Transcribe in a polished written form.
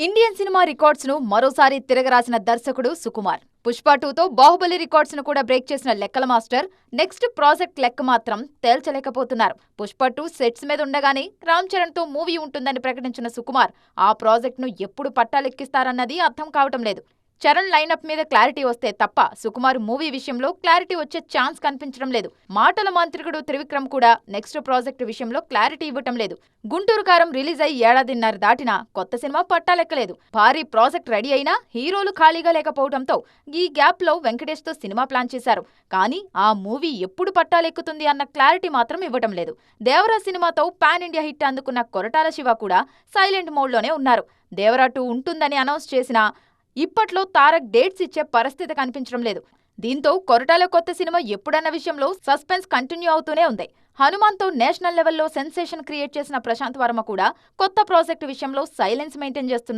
Indian cinema records ను మరోసారి తిరగరాసిన దర్శకుడు సుకుమార్. పుష్ప 2తో బాహుబలి రికార్డ్స్ ను కూడా బ్రేక్ చేసిన లెక్కల మాస్టర్ నెక్స్ట్ ప్రాజెక్ట్ లెక్క మాత్రం తేల్చలేకపోతున్నారు. పుష్ప 2 సెట్స్ మీద ఉండగానే రామ్ చరణ్ తో మూవీ ఉంటుందని ప్రకటించిన సుకుమార్ ఆ ప్రాజెక్ట్ ను ఎప్పుడు పట్టాలెక్కిస్తారన్నది అర్థం కావటం లేదు. చరణ్ లైనప్ మీద క్లారిటీ వస్తే తప్ప సుకుమార్ మూవీ విషయంలో క్లారిటీ వచ్చే ఛాన్స్ కనిపించడం లేదు. మాటల మాంత్రికుడు త్రివిక్రమ్ కూడా నెక్స్ట్ ప్రాజెక్టు విషయంలో క్లారిటీ ఇవ్వటం లేదు. గుంటూరు కారం రిలీజ్ అయి ఏడాదిన్నర దాటినా కొత్త సినిమా పట్టాలెక్కలేదు. భారీ ప్రాజెక్ట్ రెడీ అయినా హీరోలు ఖాళీగా లేకపోవడంతో ఈ గ్యాప్ లో వెంకటేష్ తో సినిమా ప్లాన్ చేశారు. కానీ ఆ మూవీ ఎప్పుడు పట్టాలెక్కుతుంది అన్న క్లారిటీ మాత్రం ఇవ్వటం లేదు. దేవరా సినిమాతో పాన్ ఇండియా హిట్ అందుకున్న కొరటాల శివ కూడా సైలెంట్ మోడ్లోనే ఉన్నారు. దేవరా 2 ఉంటుందని అనౌన్స్ చేసినా ఇప్పట్లో తారక్ డేట్స్ ఇచ్చే పరిస్థితి కనిపించడం లేదు. దీంతో కొరటాల కొత్త సినిమా ఎప్పుడన్న విషయంలో సస్పెన్స్ కంటిన్యూ అవుతూనే ఉంది. హనుమాన్తో నేషనల్ లెవెల్లో సెన్సేషన్ క్రియేట్ చేసిన ప్రశాంత్ వర్మ కూడా కొత్త ప్రాజెక్టు విషయంలో సైలెన్స్ మెయింటైన్ చేస్తున్నారు.